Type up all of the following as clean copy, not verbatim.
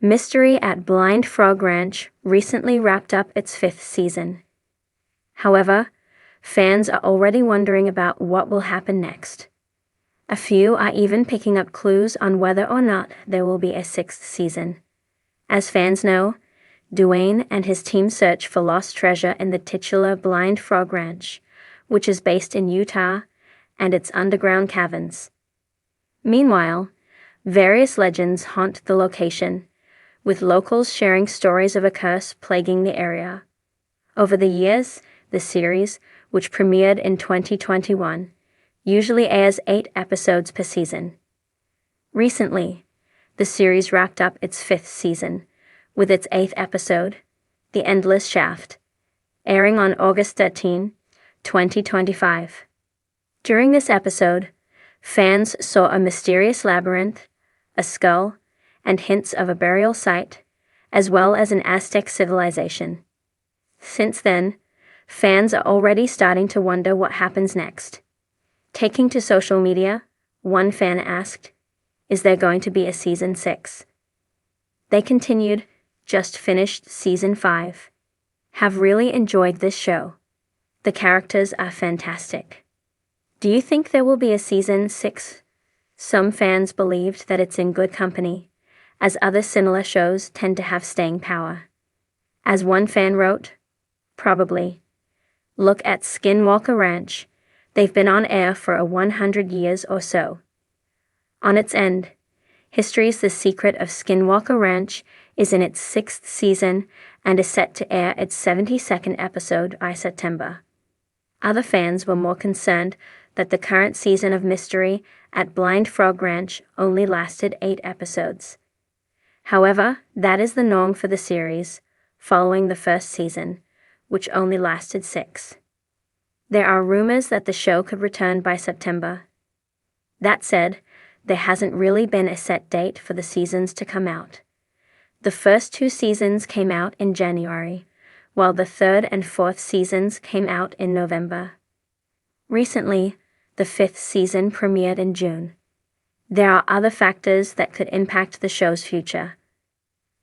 Mystery at Blind Frog Ranch recently wrapped up its 5th season. However, fans are already wondering about what will happen next. A few are even picking up clues on whether or not there will be a 6th season. As fans know, Dwayne and his team search for lost treasure in the titular Blind Frog Ranch, which is based in Utah, and its underground caverns. Meanwhile, various legends haunt the location, with locals sharing stories of a curse plaguing the area. Over the years, the series, which premiered in 2021, usually airs 8 episodes per season. Recently, the series wrapped up its 5th season, with its 8th episode, The Endless Shaft, airing on August 13, 2025. During this episode, fans saw a mysterious labyrinth, a skull, and hints of a burial site, as well as an Aztec civilization. Since then, fans are already starting to wonder what happens next. Taking to social media, one fan asked, "Is there going to be a season 6? They continued, "Just finished season 5. Have really enjoyed this show. The characters are fantastic. Do you think there will be a season 6? Some fans believed that it's in good company, as other similar shows tend to have staying power. As one fan wrote, "Probably. Look at Skinwalker Ranch. They've been on air for 100 years or so." On its end, history's The Secret of Skinwalker Ranch is in its 6th season and is set to air its 72nd episode by September. Other fans were more concerned that the current season of Mystery at Blind Frog Ranch only lasted 8 episodes. However, that is the norm for the series, following the first season, which only lasted 6. There are rumors that the show could return by September. That said, there hasn't really been a set date for the seasons to come out. The first 2 seasons came out in January, while the 3rd and 4th seasons came out in November. Recently, the 5th season premiered in June. There are other factors that could impact the show's future.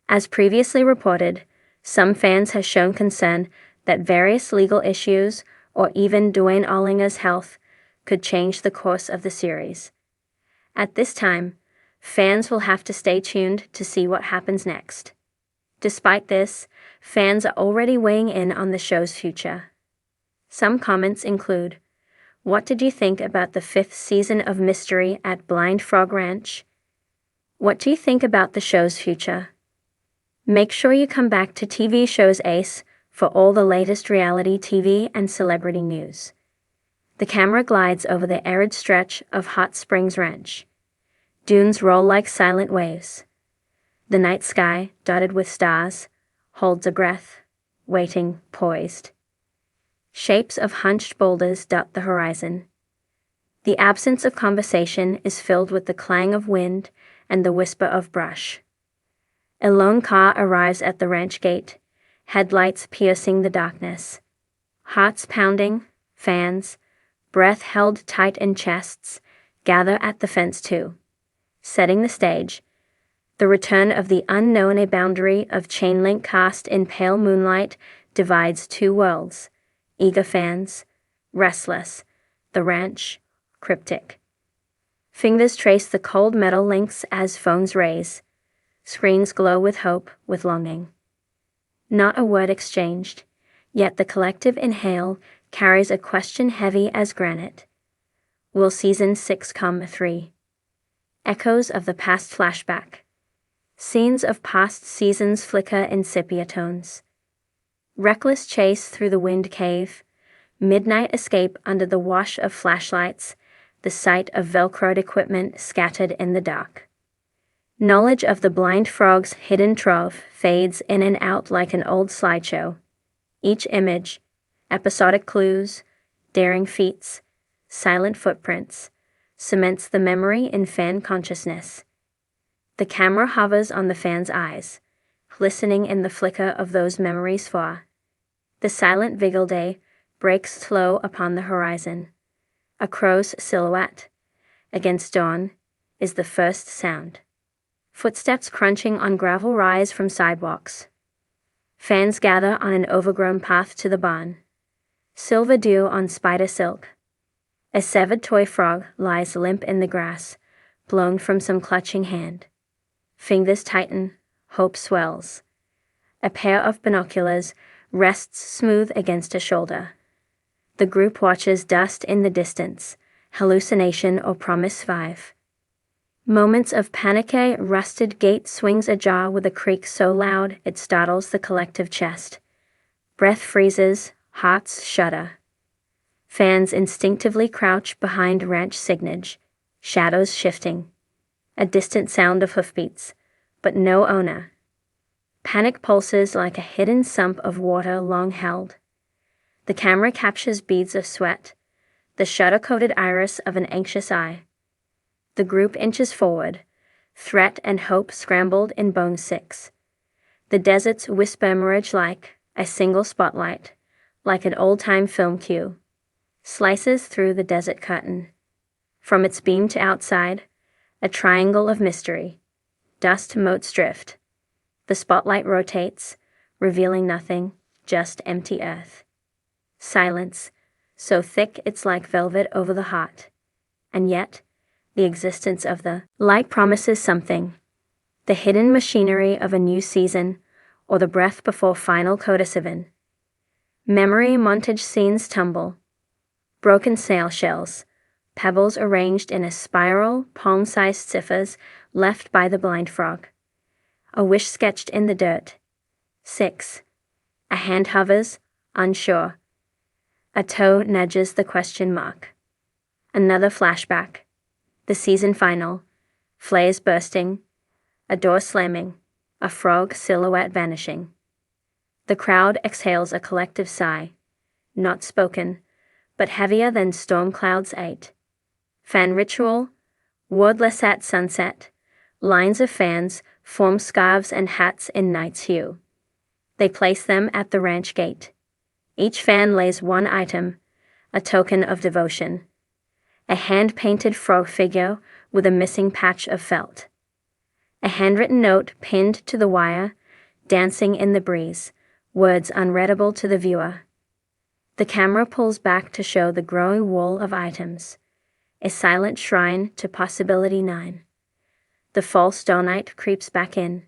As previously reported, some fans have shown concern that various legal issues or even Dwayne Allinger's health could change the course of the series. At this time, fans will have to stay tuned to see what happens next. Despite this, fans are already weighing in on the show's future. Some comments include, "What did you think about the 5th season of Mystery at Blind Frog Ranch? What do you think about the show's future? Make sure you come back to TV Shows Ace for all the latest reality TV and celebrity news." The camera glides over the arid stretch of Hot Springs Ranch. Dunes roll like silent waves. The night sky, dotted with stars, holds a breath, waiting, poised. Shapes of hunched boulders dot the horizon. The absence of conversation is filled with the clang of wind and the whisper of brush. A lone car arrives at the ranch gate, headlights piercing the darkness. Hearts pounding, fans, breath held tight in chests, gather at the fence too. Setting the stage, the return of the unknown, a boundary of chain link cast in pale moonlight divides 2 worlds. Eager fans, restless, the ranch, cryptic. Fingers trace the cold metal links as phones raise. Screens glow with hope, with longing. Not a word exchanged, yet the collective inhale carries a question heavy as granite. Will season 6 come? 3. Echoes of the past flashback. Scenes of past seasons flicker in sepia tones. Reckless chase through the wind cave, midnight escape under the wash of flashlights, the sight of velcroed equipment scattered in the dark. Knowledge of the blind frog's hidden trove fades in and out like an old slideshow. Each image, episodic clues, daring feats, silent footprints, cements the memory in fan consciousness. The camera hovers on the fan's eyes, listening in the flicker of those memories far. The silent vigil day breaks slow upon the horizon. A crow's silhouette, against dawn, is the first sound. Footsteps crunching on gravel rise from sidewalks. Fans gather on an overgrown path to the barn. Silver dew on spider silk. A severed toy frog lies limp in the grass, blown from some clutching hand. Fingers tighten, hope swells. A pair of binoculars rests smooth against a shoulder. The group watches dust in the distance, hallucination or promise 5. Moments of panic. A rusted gate swings ajar with a creak so loud it startles the collective chest. Breath freezes, hearts shudder. Fans instinctively crouch behind ranch signage, shadows shifting. A distant sound of hoofbeats, but no owner. Panic pulses like a hidden sump of water long held. The camera captures beads of sweat, the shutter-coated iris of an anxious eye. The group inches forward, threat and hope scrambled in bone 6. The desert's whisper merge like a single spotlight, like an old-time film cue. Slices through the desert curtain. From its beam to outside, a triangle of mystery. Dust motes drift. The spotlight rotates, revealing nothing, just empty earth. Silence, so thick it's like velvet over the heart. And yet, the existence of the light promises something. The hidden machinery of a new season, or the breath before final codicivin. Memory montage scenes tumble. Broken sail shells, pebbles arranged in a spiral, palm-sized ciphers left by the blind frog. A wish sketched in the dirt. 6. A hand hovers, unsure. A toe nudges the question mark. Another flashback. The season final. Flares bursting. A door slamming. A frog silhouette vanishing. The crowd exhales a collective sigh. Not spoken, but heavier than storm clouds 8. Fan ritual. Wordless at sunset. Lines of fans form scarves and hats in night's hue. They place them at the ranch gate. Each fan lays one item, a token of devotion. A hand-painted frog figure with a missing patch of felt. A handwritten note pinned to the wire, dancing in the breeze, words unreadable to the viewer. The camera pulls back to show the growing wall of items, a silent shrine to possibility 9. The false dawnlight creeps back in,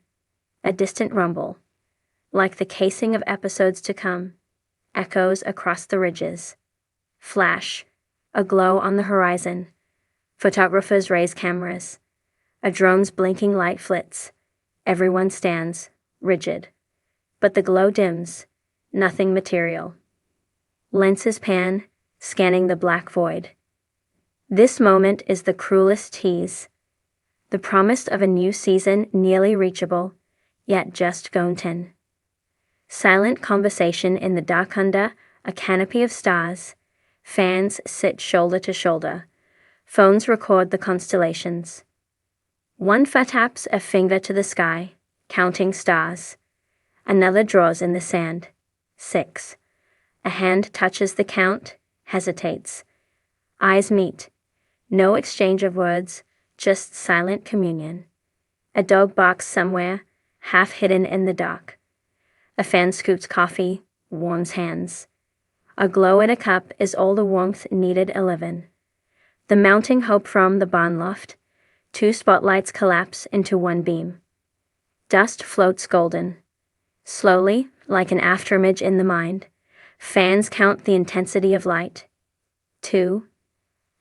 a distant rumble, like the casing of episodes to come, echoes across the ridges. Flash, a glow on the horizon. Photographers raise cameras. A drone's blinking light flits. Everyone stands, rigid. But the glow dims, nothing material. Lenses pan, scanning the black void. This moment is the cruelest tease. The promise of a new season nearly reachable, yet just Gonten. Silent conversation in the dark under a canopy of stars. Fans sit shoulder to shoulder. Phones record the constellations. One taps a finger to the sky, counting stars. Another draws in the sand. 6. A hand touches the count, hesitates. Eyes meet. No exchange of words, just silent communion. A dog barks somewhere, half hidden in the dark. A fan scoops coffee, warms hands. A glow in a cup is all the warmth needed 11. The mounting hope from the barn loft. 2 spotlights collapse into one beam. Dust floats golden. Slowly, like an afterimage in the mind, fans count the intensity of light. 2,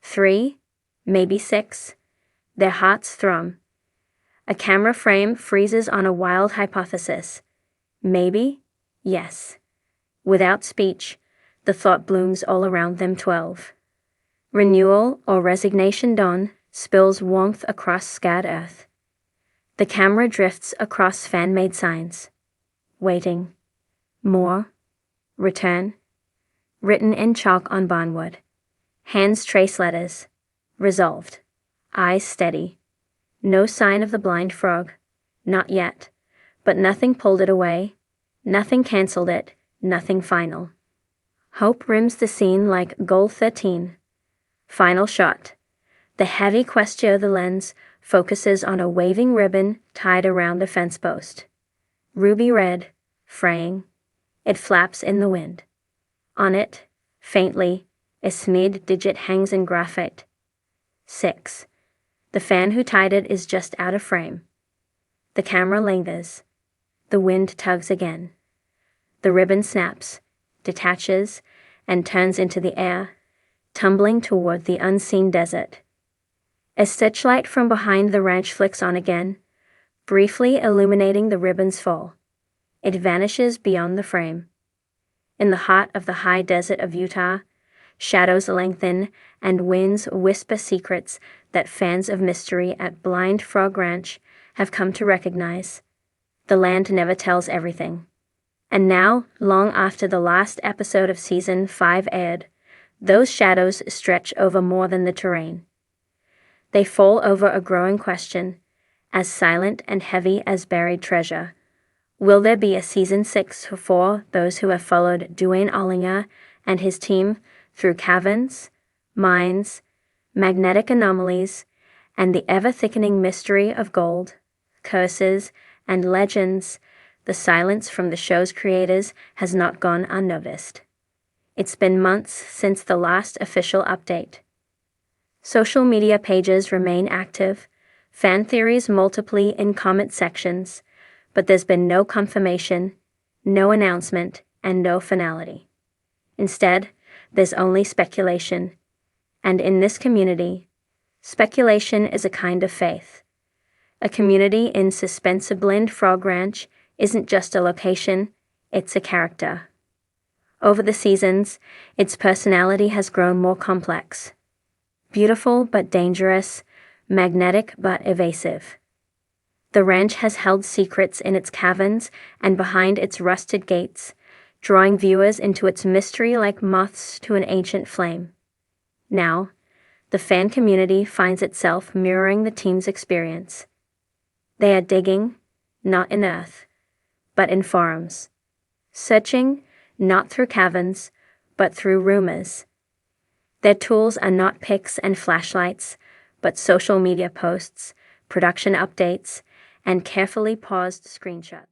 3, maybe 6. Their hearts thrum. A camera frame freezes on a wild hypothesis. Maybe? Yes. Without speech, the thought blooms all around them. 12. Renewal or resignation dawn spills warmth across scarred earth. The camera drifts across fan-made signs. Waiting. More. Return. Written in chalk on barnwood. Hands trace letters. Resolved. Eyes steady. No sign of the blind frog. Not yet. But nothing pulled it away. Nothing cancelled it. Nothing final. Hope rims the scene like goal 13. Final shot. The heavy question of the lens focuses on a waving ribbon tied around a fence post. Ruby red, fraying. It flaps in the wind. On it, faintly, a SMID digit hangs in graphite. 6. The fan who tied it is just out of frame. The camera lingers. The wind tugs again. The ribbon snaps, detaches, and turns into the air, tumbling toward the unseen desert. A searchlight from behind the ranch flicks on again, briefly illuminating the ribbon's fall. It vanishes beyond the frame. In the heart of the high desert of Utah, shadows lengthen and winds whisper secrets that fans of mystery at Blind Frog Ranch have come to recognize. The land never tells everything. And now, long after the last episode of Season 5 aired, those shadows stretch over more than the terrain. They fall over a growing question, as silent and heavy as buried treasure. Will there be a Season 6 for those who have followed Duane Ollinger and his team through caverns, mines, magnetic anomalies, and the ever-thickening mystery of gold, curses, and legends? The silence from the show's creators has not gone unnoticed. It's been months since the last official update. Social media pages remain active, fan theories multiply in comment sections, but there's been no confirmation, no announcement, and no finality. Instead, there's only speculation. And in this community, speculation is a kind of faith. A community in suspense. Blind Frog Ranch isn't just a location, it's a character. Over the seasons, its personality has grown more complex. Beautiful but dangerous, magnetic but evasive. The ranch has held secrets in its caverns and behind its rusted gates, drawing viewers into its mystery like moths to an ancient flame. Now, the fan community finds itself mirroring the team's experience. They are digging, not in earth, but in forums. Searching, not through caverns, but through rumors. Their tools are not pics and flashlights, but social media posts, production updates, and carefully paused screenshots.